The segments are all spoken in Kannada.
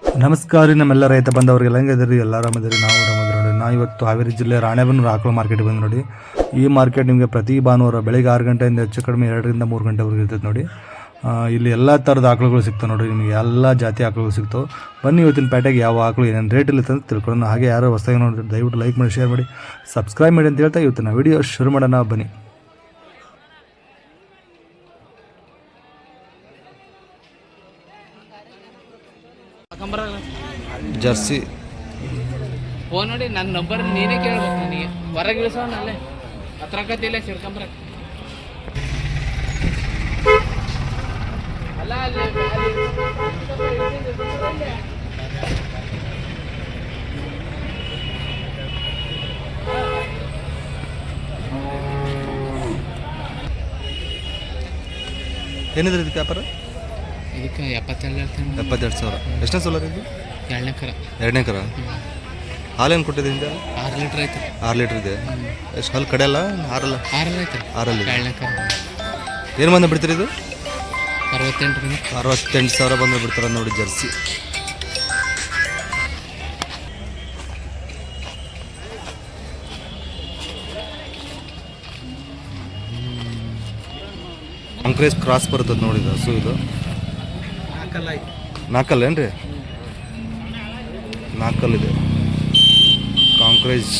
ನಮಸ್ಕಾರ ರೀ ನಮ್ಮೆಲ್ಲ ರೈತ ಬಂದವರಿಗೆಲ್ಲ ಹೆಂಗಿದ್ರಿ ಎಲ್ಲ ಆರಾಮದಿರಿ ನಾವು ಆರಾಮದಿರಿ ನೋಡಿ. ನಾವು ಇವತ್ತು ಹಾವೇರಿ ಜಿಲ್ಲೆ ರಾಣೆಬೆನ್ನೂರು ಆಕಳು ಮಾರ್ಕೆಟಿಗೆ ಬಂದು ನೋಡಿ. ಈ ಮಾರ್ಕೆಟ್ ನಿಮಗೆ ಪ್ರತಿ ಭಾನುವಾರ ಬೆಳಿಗ್ಗೆ 6 ಗಂಟೆಯಿಂದ ಹೆಚ್ಚು ಕಡಿಮೆ 2 ರಿಂದ 3 ಗಂಟೆವರೆಗೆ ಇರ್ತೈತೆ ನೋಡಿ. ಇಲ್ಲಿ ಎಲ್ಲ ಥರದ ಆಕಳುಗಳು ಸಿಗ್ತಾವೆ ನೋಡಿ. ನಿಮಗೆ ಎಲ್ಲ ಜಾತಿ ಆಕಳುಗಳು ಸಿಗ್ತಾವೆ. ಬನ್ನಿ ಇವತ್ತಿನ ಪೇಟೆಗೆ ಯಾವ ಆಕಳು ಏನೇನು ರೇಟ್ ಇಲ್ಲ ಅಂತ ತಿಳ್ಕೊಳ್ಳೋಣ. ಹಾಗೆ ಯಾರು ಹೊಸದಾಗಿ ನೋಡಿದ್ರೆ ದಯವಿಟ್ಟು ಲೈಕ್ ಮಾಡಿ, ಶೇರ್ ಮಾಡಿ, ಸಬ್ಸ್ಕ್ರೈಬ್ ಮಾಡಿ ಅಂತ ಹೇಳ್ತಾ ಇವತ್ತಿನ ವಿಡಿಯೋ ಶುರು ಮಾಡೋಣ ಬನ್ನಿ. ಜರ್ಸಿ ಫೋನ್ ನೋಡಿ ನನ್ನ ನಂಬರ್ ನೀನೇ ಕೇಳ್ಬೇಕು. ನನಗೆ ಹೊರಗೆ ಇಳಿಸೋನಲ್ಲೇ ಹತ್ರಕತ್ತಿಲ್ಲ ಸಿರ್ಕಂಬ್ರ ಅಲ್ಲ ಅಲ್ಲಿ ಏನಿದ್ರೆ ಇದಕ್ಕೆ ವ್ಯಾಪಾರ? ಇದಕ್ಕೆ 72 ಸಾವಿರ. ಎಷ್ಟನೇ ಸೋಲರ್ ಇದು? 2ನೇ ಕರ. ಹಾಲೇನು ಕೊಟ್ಟಿದೆ? 6 ಲೀಟ್ರ್ ಐತೆ. 6 ಲೀಟ್ರ್ ಇದೆ. ಎಷ್ಟು ಹಾಲು ಕಡೆಯಲ್ಲ? 6 ಐತೆ. 6 ಏನು ಬಂದು ಬಿಡ್ತೀರಿ ಇದು? 68 ಸಾವಿರ ಬಂದು ಬಿಡ್ತಾರೆ ನೋಡಿ ಜರ್ಸಿ. ಕಾಂಕ್ರೇಜ್ ಕ್ರಾಸ್ ಬರ್ತದೆ ನೋಡಿ ಇದು ಹಸು. ಇದು ನಾಲ್ಕಲ್ಲ ಏನ್ರಿ? ನಾಲ್ಕಲ್ಲಿದೆ ಕಾಂಕ್ರೇಜ್.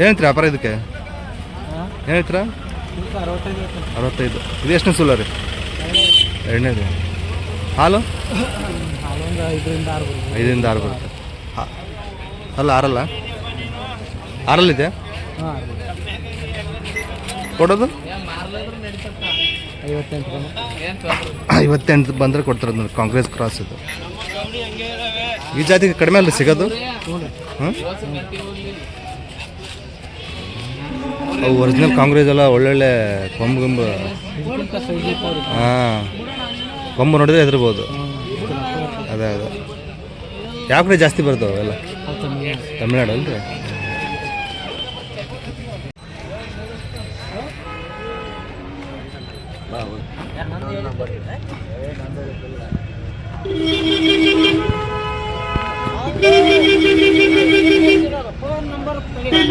ಏನೈತ್ರಿ ವ್ಯಾಪಾರ ಇದಕ್ಕೆ? ಏನೈತ್ರ? 65. ಇದು ಎಷ್ಟನೇ ಸೂಲ ರೀ? 2ನೇದು. ಹಾಲು 5ರಿಂದ 6 ಬರುತ್ತೆ. ಅಲ್ಲ 6ರಲ್ಲಿದೆ ಕೊಡೋದು? 58 ಬಂದರೆ ಕೊಡ್ತಾರೆ ನೋಡಿ. ಕಾಂಕ್ರೇಜ್ ಕ್ರಾಸ್ ಇದು. ಈ ಜಾತಿಗೆ ಕಡಿಮೆ ಅಲ್ಲ ಸಿಗೋದು? ಹ್ಞೂ, ಅವು ಒರಿಜಿನಲ್ ಕಾಂಕ್ರೇಜ್ ಎಲ್ಲ ಒಳ್ಳೊಳ್ಳೆ ಕೊಂಬು. ಹಾಂ, ಕೊಂಬು ನೋಡಿದ್ರೆ ಹೆದರ್ಬೋದು. ಅದೇ ಯಾವ ಕಡೆ ಜಾಸ್ತಿ ಬರ್ತವೆ ಅವೆಲ್ಲ? ತಮಿಳ್ನಾಡು ಅಲ್ರಿ?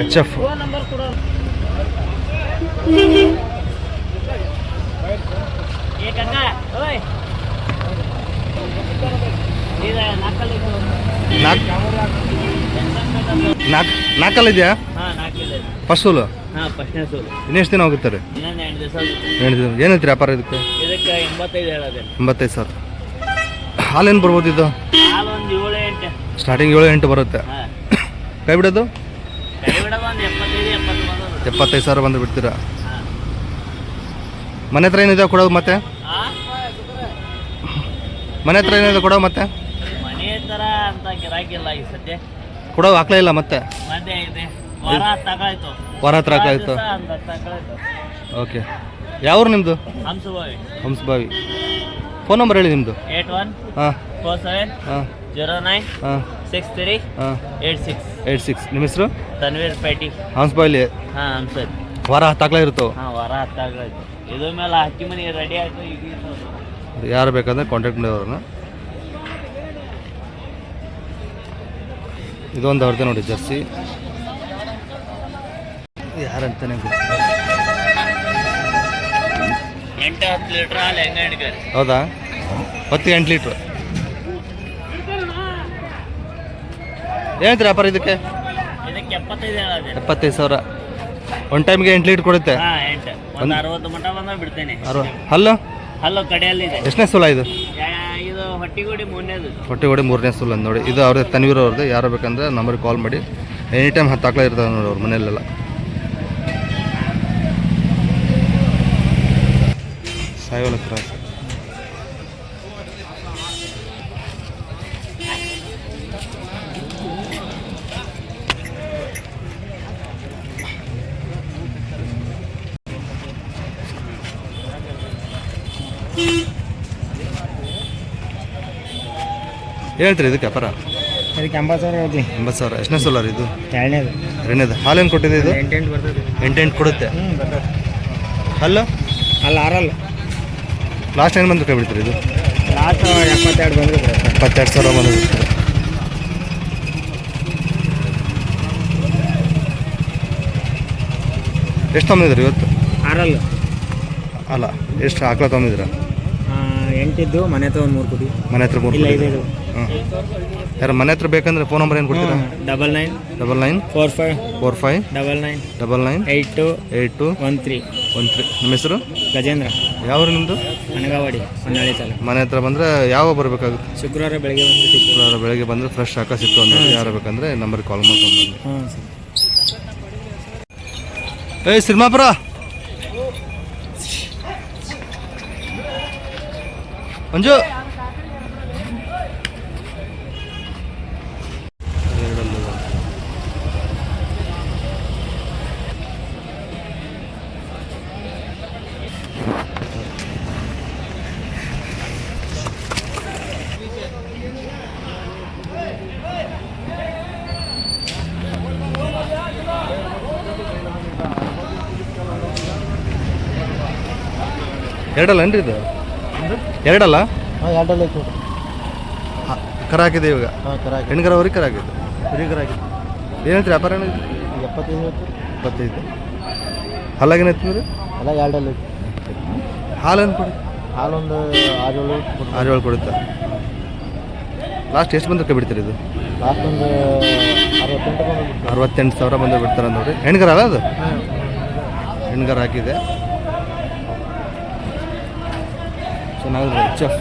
HF ನಾಲ್ಕಲ್ಲ ಇದೆಯಾ? ಫಸ್ಟ್ ಸೋಲು. ಇನ್ನೆಷ್ಟು ದಿನ ಹೋಗುತ್ತಾರೆ? 8 ದಿನ. ಏನೈತಿ ವ್ಯಾಪಾರ ಇದಕ್ಕೆ? 85 ಸಾವಿರ. ಹಾಲೇನು ಬರ್ಬೋದು ಇದು? ಸ್ಟಾರ್ಟಿಂಗ್ 7-8 ಬರುತ್ತೆ. ಕೈ ಬಿಡೋದು 75 ಸಾವಿರ ಬಂದು ಬಿಡ್ತೀರಾ? ಮನೆ ಹತ್ರ ಏನಿದೆ ಕೊಡೋದು? ಮತ್ತೆ ಮನೆ ಹತ್ರ ಏನಿದೆ ಕೊಡೋ? ಮತ್ತೆ ಕೊಡೋದು ಹಾಕ್ಲೇ ಇಲ್ಲ. ಮತ್ತೆ ವಾರ ಹತ್ರ ಹಾಕಾಯ್ತು. ಓಕೆ. ಯಾವ್ರು ನಿಮ್ಮದು? ಹಂಸಭಾವಿ. ಫೋನ್ ನಂಬರ್ ಹೇಳಿ ನಿಮ್ಮದು. 8147096386. ನಿಮ್ಮ ಹೆಸರು? ತನ್ವೀರ್ ಪೇಟಿ. ಹಂಸಭಾವಿಲಿ ವಾರ 10 ಹಾಕ್ಲೇ ಇರುತ್ತೋ? ಇದ್ರ ಮೇಲೆ ಹಕ್ಕಿ ಮನೆ ರೆಡಿ ಆಯ್ತು. ಯಾರು ಬೇಕಂದ್ರೆ ಕಾಂಟ್ಯಾಕ್ಟ್ ಮಾಡಿ ಅವ್ರನ್ನ. ಇದೊಂದು ಅವ್ರದ್ದೇ ನೋಡಿ ಜರ್ಸಿ. ಯಾರಂತಾನೆ ಗೊತ್ತಿಲ್ಲ. 8-10 ಲೀಟ್ರ್ ಹಾಲು ಹೆಂಗೆ? ಹೌದಾ? 8 ಲೀಟ್ರ್. ಏನಂತೀರಿ ವ್ಯಾಪಾರ ಇದಕ್ಕೆ? 75 ಸಾವಿರ. ಒಂದು ಟೈಮ್ಗೆ 8 ಲೀಟ್ರ್ ಕೊಡುತ್ತೆ. 60 ಮಟ ಬಂದ ಬಿಡ್ತೇನೆ. ಹಲ್ಲು ಕಡೆಯಲ್ಲಿದೆ. ಎಷ್ಟನೇ ಸೋಲ ಇದು? ಇದು ಹೊಟ್ಟಿಗೋಡಿ 3ನೇ ಸೋಲ ನೋಡಿ. ಇದು ಅವ್ರದ್ದು ತನ್ವೀರ್ ಅವ್ರದ್ದು. ಯಾರು ಬೇಕಂದ್ರೆ ನಂಬರ್ಗೆ ಕಾಲ್ ಮಾಡಿ. ಎನಿ ಟೈಮ್ 10 ಹಾಕ್ಲೇ ಇರ್ತದೆ ನೋಡಿ ಅವ್ರ ಮನೆಯಲ್ಲೆಲ್ಲ. ಸಾಯೋಲ ಕ್ರಾಸ್. ಹೇಳ್ತೀರಿ ಇದಕ್ಕೆ ವ್ಯಾಪಾರ? ಅದಕ್ಕೆ 80,000 ಹೇಳ್ತೀವಿ. 80,000. ಎಷ್ಟನೇ ಸೋಲಾರ್ ಇದು? ಎರಡನೇದು. ಎರಡನೇದು. ಹಾಲೇನು ಕೊಟ್ಟಿದೆ ಇದು? 8 ಬರ್ತದೆ. 8 ಕೊಡುತ್ತೆ. ಬರ್ತದೆ. ಹಲ್ಲು ಅಲ್ಲ 6 ಲಾಸ್ಟ್ ಏನು ಬಂದು ಕೈ ಬಿಡ್ತೀರಿ ಇದು? ಲಾಸ್ಟ್ 72 ಬಂದರೆ 72,000 ಬಂದು ಬಿಡ್ತೀರಿ. ಎಷ್ಟು ತೊಗೊಂಡಿದ್ರಿ ಇವತ್ತು? 6 ಅಲ್ಲ, ಎಷ್ಟು ಆಕಳ ತೊಗೊಂಡಿದ್ದೀರಾ? 8 ಇದ್ದು ಮನೆ ಹತ್ರ ಒಂದು 3 ಕೊಡಿ. ಮನೆ ಹತ್ರ 3 ಇಲ್ಲ 5 ಹಾಂ. ಯಾರು ಮನೆ ಹತ್ರ ಬೇಕಂದ್ರೆ ಫೋನ್ ನಂಬರ್ ಏನು ಕೊಡ್ತೀರಾ? 99 45 45 99 99 82 82 13. ನಿಮ್ಮ ಹೆಸರು? ಗಜೇಂದ್ರ. ಯಾವ ನಿಮ್ಮದು? ಅನಗಾವಾಡಿ, ಹೊನ್ನಾಳಿ ತಾಲೂಕು. ಮನೆ ಹತ್ರ ಬಂದರೆ ಯಾವಾಗ ಬರಬೇಕಾಗುತ್ತೆ? ಶುಕ್ರವಾರ ಬೆಳಗ್ಗೆ ಬಂದು ಶುಕ್ರವಾರ ಬೆಳಗ್ಗೆ ಬಂದರೆ ಫ್ರೆಶ್ ಶಾಖ ಸಿಕ್ತು ಅಂದ್ರೆ ಯಾರು ಬೇಕಂದ್ರೆ ನಂಬರ್ಗೆ ಕಾಲ್ ಮಾಡ್ಕೊಂಡು ಬನ್ನಿ. ಹಾಂ ಸರ್. ಏಯ್ ಸಿರ್ಮಾಪುರ ಮಂಜು ಎರಡಲ್ಲ ಇದು? ಎರಡಲ್ಲ? ಹಾಂ 2 ಕರ ಹಾಕಿದೆ ಇವಾಗ. ಹಾಂ ಕರ ಹಾಕಿ. ಹೆಣ್ಗರವರಿಗೆ ಕರ ಹಾಕಿದೆ. ಕುರಿ ಕರ ಹಾಕಿ. ಏನು ಹೇಳ್ತೀರಿ ವ್ಯಾಪಾರ? 75 25. ಹಾಲಾಗೇನು ಐತಿ? ಎಲ್ಲ 2 ಹಾಲೇನು ಕೊಡಿ? ಹಾಲೊಂದು 6-7 ಕೊಡುತ್ತೆ. ಲಾಸ್ಟ್ ಎಷ್ಟು ಬಂದ್ರೆ ಕೈ ಬಿಡ್ತೀರಿ ಇದು? ಲಾಸ್ಟ್ ಒಂದು 68 68,000 ಬಂದು ಬಿಡ್ತಾರೆ ನೋಡಿ. ಹೆಣ್ಗರ ಅಲ್ಲ ಅದು? ಹೆಣ್ಗರ ಹಾಕಿದೆ. ಚೆನ್ನಾಗಿದೆ ಚೆಫ್.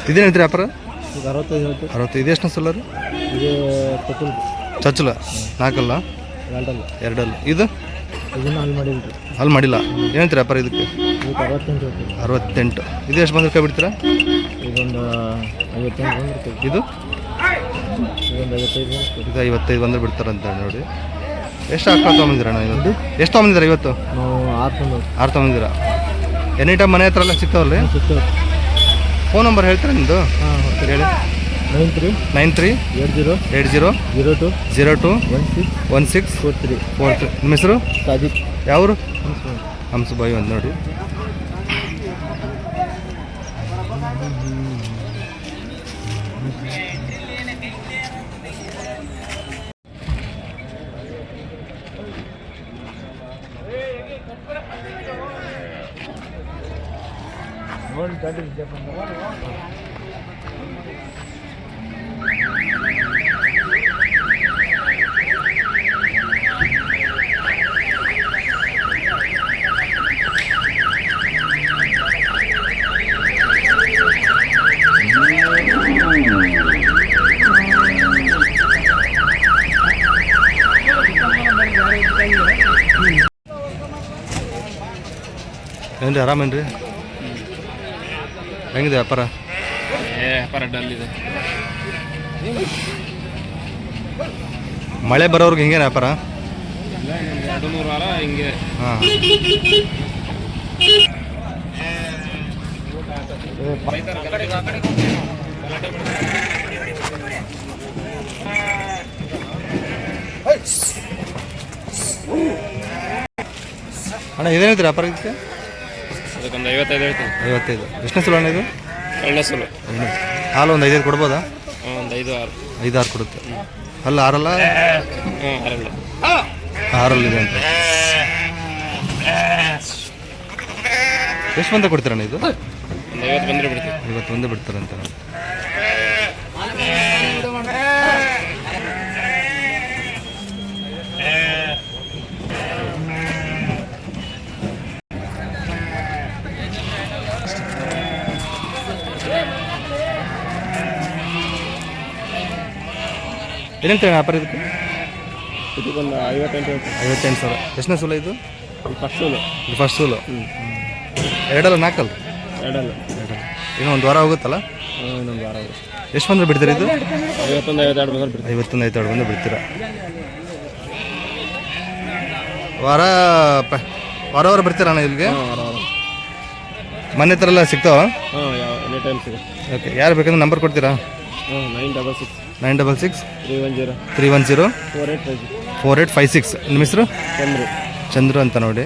ಇದೇನು ಹೇಳ್ತೀರಿ ವ್ಯಾಪಾರ? 65 65. ಇದು ಎಷ್ಟು ಸೋಲಾರು? ಇದು ಕೊತ್ತಲು ಚಚ್ಚಲ 4 ಅಲ್ಲ? 2 ಅಲ್ಲ. ಇದು ಇದನ್ನು ಅಲ್ಲಿ ಮಾಡಿಲ್ರಿ. ಅಲ್ಲಿ ಮಾಡಿಲ್ಲ. ಏನು ಹೇಳ್ತೀರಿ ವ್ಯಾಪಾರ ಇದಕ್ಕೆ? 68. ಇದು ಎಷ್ಟು ಬಂದ್ರೆ ಕೈ ಬಿಡ್ತೀರಾ? ಇದೊಂದು 58 ಬಂದ್ರೆ. ಇದು ಇದೊಂದು 55 ಇದು 55 ಬಂದ್ರೆ ಬಿಡ್ತಾರಂತ ನೋಡಿ. ಎಷ್ಟು ಆಕಳ ತೊಗೊಂಬಂದಿರ ಅಣ್ಣ ಇವತ್ತು? ಎಷ್ಟು ತೊಗೊಂಬಂದಿರ ಇವತ್ತು? ನಾವು 6 ತೊಗೊಂಬಂದಿರ. ಎನಿ ಟೈಮ್ ಮನೆ ಹತ್ರ ಎಲ್ಲ ಸಿಗ್ತಾವಲ್ಲ? ಫೋನ್ ನಂಬರ್ ಹೇಳ್ತೀರಾ ನಿಮ್ಮದು? ಹಾಂ ಹೇಳಿ. 93 80 02 02 16 43. ನಿಮ್ಮ ಹೆಸರು? ಸಾಜಿದ್. ಯಾವರು? ಹಂಸಬಾಯಿ ಅಂತ ನೋಡಿ. ಏನ್ರಿ ಆರಾಮೇನ್ರಿ? ಹೆಂಗಿದೆ ವ್ಯಾಪಾರ? ವ್ಯಾಪಾರ ಡಲ್ ಇದೆ. ಮಳೆ ಬರೋರ್ಗೆ ಹಿಂಗೇನು ವ್ಯಾಪಾರ? 2-3 ವಾರ ಹಿಂಗೆ. ಹಾಂ. ಅಣ್ಣ ಇದೇನೈತಿ ವ್ಯಾಪಾರ ಇದಕ್ಕೆ? ಅದಕ್ಕೊಂದು 55 ಹೇಳ್ತೀನಿ. 55. ಎಷ್ಟನೇ ಸಲ ಅಣ್ಣ ಇದು? ಒಳ್ಳೆ ಸಲ. ಹಾಲು ಒಂದು 5 ಕೊಡ್ಬೋದಾ? ಒಂದು 5-6. 5-6 ಕೊಡುತ್ತೆ. ಅಲ್ಲ 6 ಅಲ್ಲ? ಹ್ಞೂ 6 6 ಅಂತ. ಎಷ್ಟು ಬಂದ ಕೊಡ್ತೀರಣ್ಣ ಇದು? 50 ಬಂದರೆ ಬಿಡ್ತೀವಿ. 50 ಬಂದು ಬಿಡ್ತಾರಂತ. ಏನಂತ ವ್ಯಾಪಾರ ಇದಕ್ಕೆ? ಇದಕ್ಕೊಂದು 58 ಸಾವಿರ. ಎಷ್ಟನೇ ಸೂಲ ಇದು? ಫಸ್ಟ್ ಸೂಲು. ಇದು ಫಸ್ಟ್ ಸೂಲು. ಎರಡಲ್ಲ ನಾಲ್ಕಲ್ಲ? ಎರಡಲ್ಲ. ಇನ್ನೂ ಒಂದು ವಾರ ಹೋಗುತ್ತಲ್ಲ? ಇನ್ನೊಂದು ವಾರ. ಎಷ್ಟು ಬಂದರೆ ಬಿಡ್ತೀರಾ ಇದು? 51-52 ಬಂದ್ರೆ ಬಿಡ್ತೀವಿ. 51-52 ಬಂದು ಬಿಡ್ತೀರಾ? ವಾರ ವಾರ ಬರ್ತೀರಾ ಅಣ್ಣ ಇಲ್ಲಿಗೆ? ಮನೆ ಹತ್ರ ಎಲ್ಲ ಸಿಗ್ತಾವ? ಎನಿ ಟೈಮ್ ಸಿಗುತ್ತೆ. ಓಕೆ, ಯಾರು ಬೇಕಂದ್ರೆ ನಂಬರ್ ಕೊಡ್ತೀರಾ? 966 966 310 310 4856. 4856. ನಿಮ್ಮ ಹೆಸರು? ಚಂದ್ರು ಅಂತ ನೋಡಿ.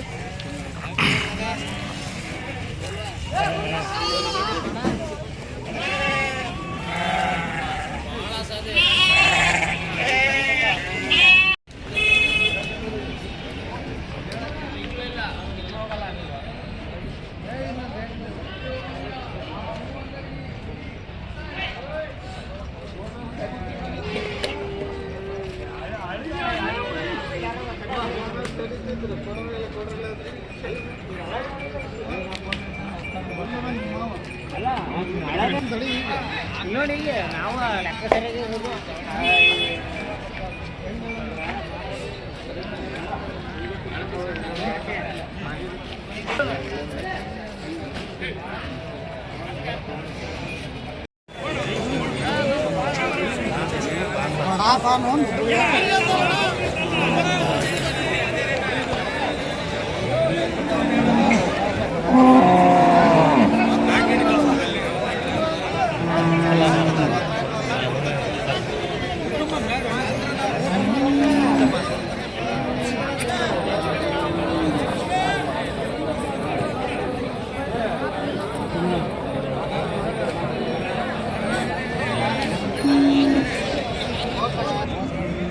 ನೋಡಿ ನಾವು ಲೆಕ್ಕ ಸರಿಯಾಗಿ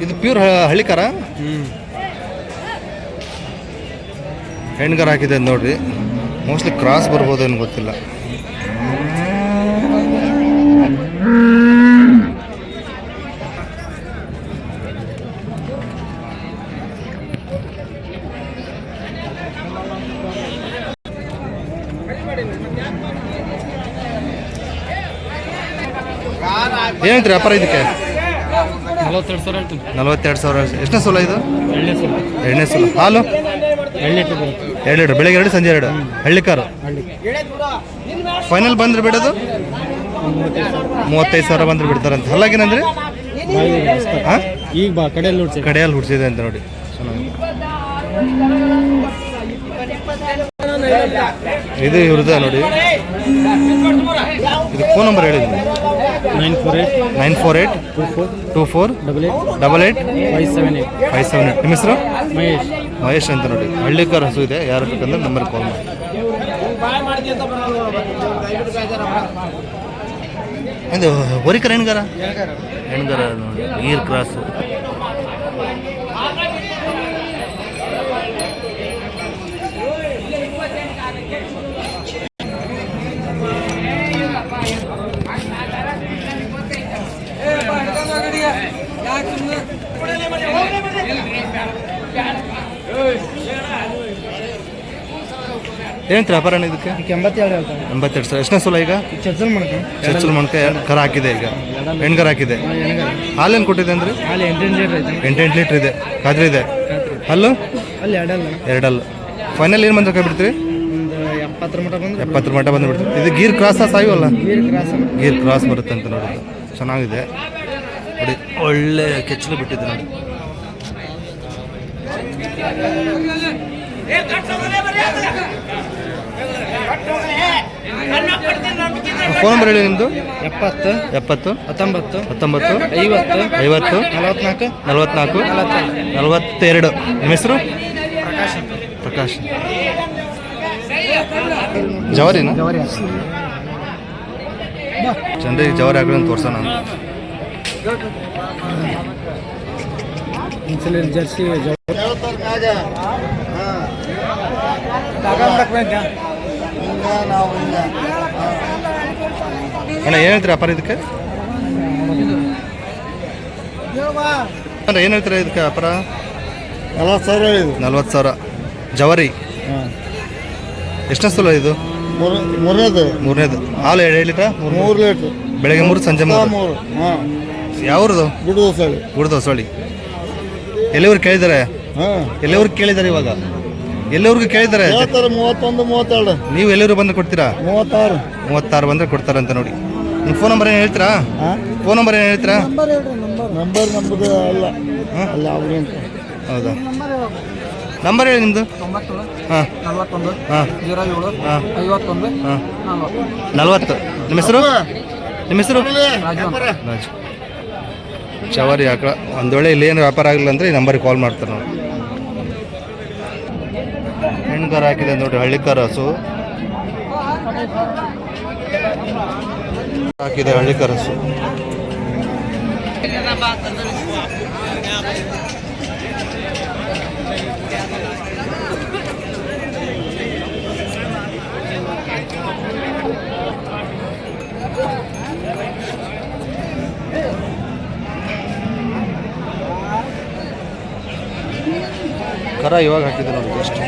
ಇದು ಪ್ಯೂರ್ ಹಳ್ಳಿಕಾರ? ಹೆಣ್ಗಾರ ಹಾಕಿದೆ ನೋಡ್ರಿ. ಮೋಸ್ಟ್ಲಿ ಕ್ರಾಸ್ ಬರ್ಬೋದು ಏನು ಗೊತ್ತಿಲ್ಲ. ಏನಂತೀರಿ ವ್ಯಾಪಾರ ಇದಕ್ಕೆ? 42 ಸಾವಿರ ಹೇಳ್ತೀನಿ. 42 ಸಾವಿರ. ಎಷ್ಟನೇ ಸೂಲ ಇದು? ಎರಡನೇ ಸೂಲ. ಹಾಲು? 2 ಲೀಟ್ರ್. 2 ಲೀಟ್ರ್. ಬೆಳಗ್ಗೆ 2 ಸಂಜೆ 2. ಹಳ್ಳಿ ಕಾರು. ಫೈನಲ್ ಬಂದ್ರೆ ಬಿಡೋದು 35 ಸಾವಿರ ಬಂದ್ರೆ ಬಿಡ್ತಾರಂತ. ಹಲ್ಲಾಗೇನಂದ್ರೆ ಹಾಂ ಈಗ ಬಾ ಕಡೆಯಲ್ಲಿ ಹುಡ್ಸಿದೆ ಅಂತ ನೋಡಿ. ಇದು ಇವ್ರದ ನೋಡಿ. ಇದು ಫೋನ್ ನಂಬರ್ ಹೇಳಿದ್ದೀನಿ. 948 24 88 578. ನಿಮ್ಮ ಹೆಸರು? ಮಹೇಶ್ ಅಂತ ನೋಡಿ. ಹಳ್ಳಿಕಾರ ಹಸು ಇದೆ. ಯಾರು ಬೇಕಂದ್ರೆ ನಂಬರ್ ಕಾಲ್ ಮಾಡಿ. ಇದು ಹೊರಿಕರ ಹೆಣ್ಗಾರ ನೋಡಿ. ಗೀರ್ ಕ್ರಾಸ್. ಏನಂತ ವ್ಯಾಪಾರ ಇದಕ್ಕೆ? 82 ಸಾವಿರ. ಎಷ್ಟನೇ ಸಲ ಈಗ? ಚರ್ಚಲ್ ಮಣ್ಕ ಕರ ಹಾಕಿದೆ. ಈಗ ಹೆಣ್ಗರ ಹಾಕಿದೆ. ಹಾಲೇನು ಕೊಟ್ಟಿದೆ ಅಂದ್ರೆ? 8 ಲೀಟ್ರ್ ಇದೆ. ಖಾದ್ರಿ ಇದೆ. ಹಲ್ಲು? 2 ಫೈನಲ್ ಏನು ಬಂದ್ರೆ ಬಿಡ್ತೀರಿ? 70 ಮಟ್ಟ ಬಂದು ಬಿಡ್ತೀವಿ. ಇದು ಗೀರ್ ಕ್ರಾಸ ಸಾಯವಲ್ಲ? ಗೀರ್ ಕ್ರಾಸ್ ಬರುತ್ತೆ ಅಂತ ನೋಡಿ. ಚೆನ್ನಾಗಿದೆ ನೋಡಿ. ಒಳ್ಳೆ ಕೆಚ್ಚಲು ಬಿಟ್ಟಿದೆ ನೋಡಿ. ಫೋನ್ ನಂಬರ್ ಹೇಳಿ ನಿಮ್ಮದು? 70 19 19 50 50 44 42. ನಿಮ್ಮ ಹೆಸರು? ಪ್ರಕಾಶ್. ಜವಾರಿನಾ? ಜನರಿಗೆ ಜವಾರಿ ಹಾಕೋಣ ತೋರ್ಸೋಣ ಅಂತ. ಜರ್ಸಿ ಅಣ್ಣ ಏನು ಹೇಳ್ತೀರಾ ವ್ಯಾಪಾರ ಇದಕ್ಕೆ? ಏನು ಹೇಳ್ತೀರಾ ಇದಕ್ಕೆ ವ್ಯಾಪಾರ? 40 ಸಾವಿರ. ಜವಾರಿ ಎಷ್ಟನೇ ಸಲ ಇದು? ಮೂರನೇದು. ಹಾಲು 2 ಲೀಟ್ರ್? 3 ಲೀಟ್ರ್. ಬೆಳಗ್ಗೆ 3 ಸಂಜೆ 3. ಯಾವ್ರದ್ದು? ಗುಡ್ದೋಸಳ್ಳಿ. ಎಲ್ಲಿವರೆಗೆ ಕೇಳಿದ್ದಾರೆ? ಎಲ್ಲಿವರೆಗೆ ಕೇಳಿದ್ದಾರೆ ಇವಾಗ? ಎಲ್ಲಿವರೆಗೂ ಕೇಳಿದ್ದಾರೆ? 31 32. ನೀವು ಎಲ್ಲಿವರೆಗೂ ಬಂದು ಕೊಡ್ತೀರಾ? 36 ಬಂದರೆ ಕೊಡ್ತಾರಂತ ನೋಡಿ. ನಿಮ್ಮ ಫೋನ್ ನಂಬರ್ ಏನು ಹೇಳ್ತೀರಾ? ಫೋನ್ ನಂಬರ್ ಏನು ಹೇಳ್ತೀರಾ? ನಂಬರ್ ನಮ್ಮದು ಅಲ್ಲ ಅಲ್ಲ ಅವ್ರು ಹೌದಾ? ನಂಬರ್ ಹೇಳಿ ನಿಮ್ಮದು. 91 ಹಾಂ 41 ಹಾಂ 07 ಹಾಂ 51 ಹಾಂ 40. 40. ನಿಮ್ಮ ಹೆಸರು? ರಾಜು ಅಂತ. ರಾಜು. ಚವಾರಿ ಆಕಳ. ಒಂದು ವೇಳೆ ಇಲ್ಲಿ ಏನು ವ್ಯಾಪಾರ ಆಗಿಲ್ಲ ಅಂದರೆ ಈ ನಂಬರಿಗೆ ಕಾಲ್ ಮಾಡ್ತಾರೆ ನೋಡಿ. ಹೆಣ್ಗಾರ ಹಾಕಿದೆ ನೋಡಿ, ಹಳ್ಳಿಕಾರ ಹಸು ಹಾಕಿದೆ, ಹಳ್ಳಿಕಾರ ಹಸು. ಕರ ಇವಾಗ ಹಾಕಿದೆ ನೋಡಿ ಜಸ್ಟ್.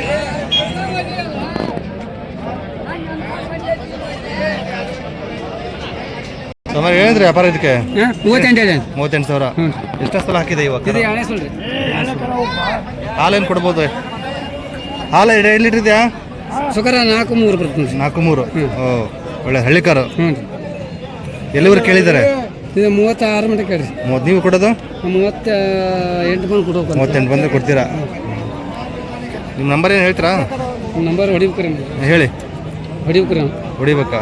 ಸುಮಾರು ಹೇಳಿದ್ರಿ ವ್ಯಾಪಾರ ಇದಕ್ಕೆ? 38,000. ಎಷ್ಟು ಸಲ ಹಾಕಿದೆ ಇವಾಗ? ಹಾಲೇನು ಕೊಡ್ಬೋದು? ಹಾಲು 2 ಲೀಟ್ರ್ ಇದೆಯಾ? ಸುಖರ 4-3 ಬರ್ತದೆ. 4-3. ಓ ಒಳ್ಳೆ ಹಳ್ಳಿಕಾರು. ಎಲ್ಲಿವರೆಗೆ ಕೇಳಿದ್ದಾರೆ? ಇದು 36 ಮಟ್ಟ ಕೇಳಿ. ನೀವು ಕೊಡೋದು? 38 ಬಂದು ಕೊಡೋಕೆ. 38 ಬಂದರೆ ಕೊಡ್ತೀರಾ? ನಿಮ್ಮ ನಂಬರ್ ಏನು ಹೇಳ್ತೀರಾ? ನಂಬರ್ ಹೊಡಿಬೇಕ್ರಿ. ಹೇಳಿ. ಹೊಡಿಬೇಕಾ?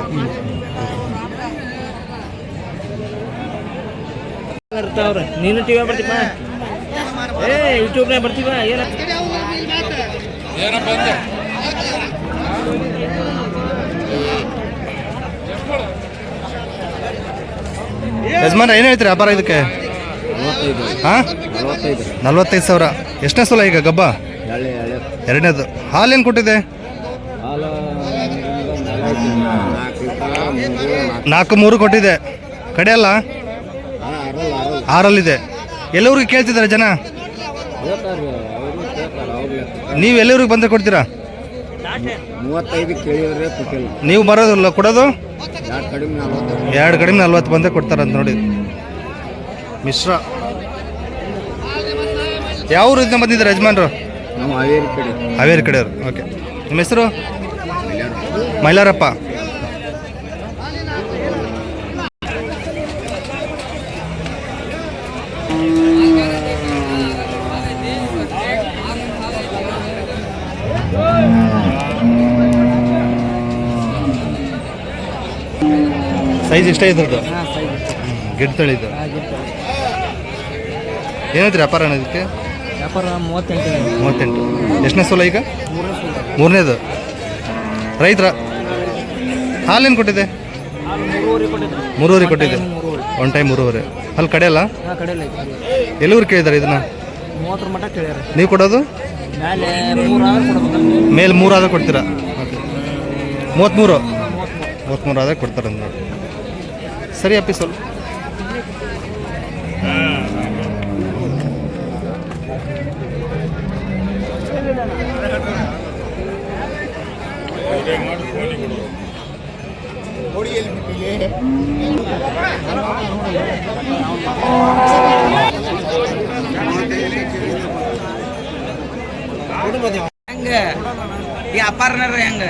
ನೀನು ಟಿವಿ ಬರ್ತೀವ? ಯೂಟ್ಯೂಬ್ನಾಗ ಬರ್ತೀವ? ಯಜಮಾನ ಏನು ಹೇಳ್ತೀರಿ ವ್ಯಾಪಾರ ಇದಕ್ಕೆ? ಹಾಂ 45,000. ಎಷ್ಟನೇ ಸಲ ಈಗ ಗಬ್ಬ? 2ನೇದು. ಹಾಲೇನು ಕೊಟ್ಟಿದೆ? 4-3 ಕೊಟ್ಟಿದೆ. ಕಡೆ ಅಲ್ಲ 6ರಲ್ಲಿದೆ. ಎಲ್ಲವ್ರಿಗೆ ಕೇಳ್ತಿದ್ದಾರೆ ಜನ? ನೀವು ಎಲ್ಲಿವ್ರಿಗೆ ಬಂದರೆ ಕೊಡ್ತೀರಾ? 35 ಕೇಳಿದ್ರೆ ಕೊಟ್ಟಿಲ್ಲ. ನೀವು ಬರೋದಿಲ್ಲ ಕೊಡೋದು? 2 ಕಡಿಮೆ 40 ಬಂದರೆ ಕೊಡ್ತಾರಂತ ನೋಡಿ. ಮಿಶ್ರ. ಯಾವ ಊರಿಂದ ಬಂದಿದ್ದಾರೆ ಯಜಮಾನ್ರು? ನಾವು ಹಾವೇರಿ ಕಡೆಯವರು. ಓಕೆ. ನಿಮ್ಮ ಹೆಸರು? ಮೈಲಾರಪ್ಪ. ಸೈಜ್ ಇಷ್ಟ ಇದ್ರದ್ದು? ಗಿಡ್ ತಳಿದ್ದು. ಏನೈತ್ರಿ ವ್ಯಾಪಾರ ಅನ್ನೋದಕ್ಕೆ? ವ್ಯಾಪಾರ 38. 38. ಎಷ್ಟನೇ ಸಲ ಈಗ? 3ನೇದು. ರೈತರ ಹಾಲೇನು ಕೊಟ್ಟಿದೆ? 3 ಕೊಟ್ಟಿದೆ. 1 ಟೈಮ್ 3. ಅಲ್ಲಿ ಕಡೆ ಅಲ್ಲ? ಎಲ್ಲೂರು ಕೇಳಿದ್ದಾರೆ ಇದನ್ನ? 30 ಮಟ್ಟ ಕೇಳ್ಯಾರ. ನೀವು ಕೊಡೋದು? ಮೇಲೆ 3 ಆದ್ರೆ ಕೊಡ್ತೀರಾ? 33 ಆದ್ರೆ ಕೊಡ್ತಾರೆ ಅಂತ ನೋಡಿ. ಸರಿ ಅಪ್ಪಿ ಸ್ವಲ್ಪ. ಹೆಂಗ ವ್ಯಾಪಾರನಾರ ಹೆಂಗ?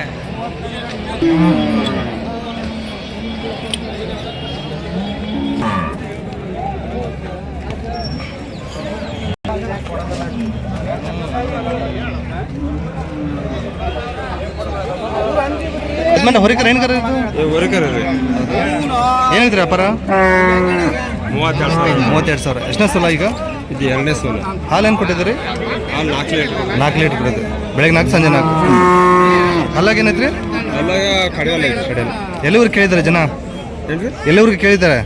ಹೊರಕರ ಏನ್ಕರ ಏನಿದ್ರಿ ವ್ಯಾಪಾರ? 32,000. ಎಷ್ಟನೇ ಸಲ ಈಗ? ಇದು 2ನೇ ಸಲ. ಹಾಲೇನು ಕೊಟ್ಟಿದ್ದೀರಿ? 4 ಲೀಟ್ರ್ ಕೊಟ್ಟಿದ್ರಿ. ಬೆಳಗ್ಗೆ 4 ಸಂಜೆ 4. ಅಲ್ಲಾಗೇನೈತ್ರಿ? ಅಲ್ಲಾಗ ಕಡೆಯಲ್ಲ. ಕಡೆಯಲ್ಲ. ಎಲ್ಲಿವ್ರಿಗೆ ಕೇಳಿದ್ದಾರೆ ಜನ? ಎಲ್ಲಿವ್ರಿಗೆ ಕೇಳಿದ್ದಾರೆ?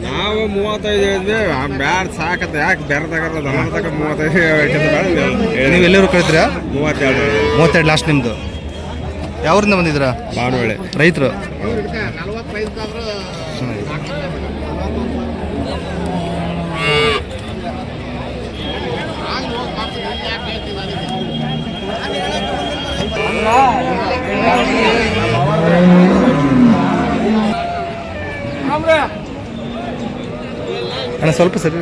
ನಾವು 35 ಹೇಳಿದ್ವಿ. ಬ್ಯಾಡ ಸಾಕತ್ತೆ. ಯಾಕೆ ಬೇರೆ ತಗರ 35. ನೀವು ಎಲ್ಲಿವ್ರಿಗೆ ಕೇಳ್ತೀರಾ? 32 ಲಾಸ್ಟ್ ನಿಮ್ಮದು. ಯಾವ್ರಿಂದ ಬಂದಿದ್ದೀರಾ? ಬಾಣವಳೆ. ರೈತರು. ಅಣ್ಣ ಸ್ವಲ್ಪ ಸರಿ.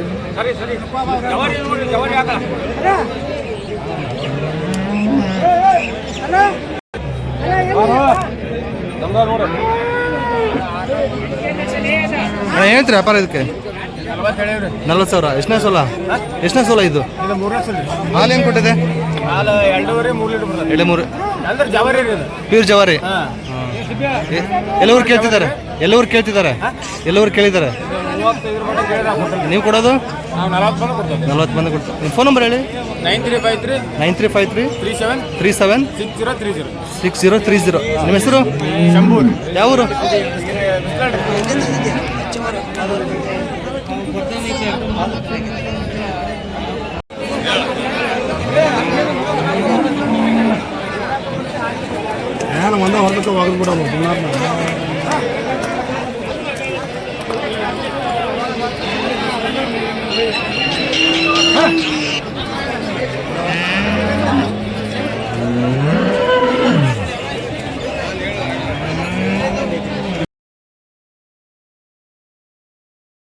ಅಣ್ಣ ಹೇಳ್ತೀರಿ ವ್ಯಾಪಾರ ಇದಕ್ಕೆ? 40,000. ಎಷ್ಟನೇ ಸೋಲ ಇದು? ಹಾಲು ಏನು ಕೊಟ್ಟಿದೆ? 2.5 ಪ್ಯೂರ್ ಜವಾರಿ. ಎಲ್ಲವರು ಕೇಳ್ತಿದ್ದಾರೆ? ಎಲ್ಲವರು ಕೇಳಿದ್ದಾರೆ? ನೀವು ಕೊಡೋದು 40 ಬಂದು ಕೊಡ್ತೀವಿ. ನಿಮ್ಮ ಫೋನ್ ನಂಬರ್ ಹೇಳಿ. 9353 37 6030. ನಿಮ್ಮ ಹೆಸರು? ಯಾವ ಊರು? ಹೊರದಕ್ಕೆ ಹೋಗ್ಬಿಡೋದು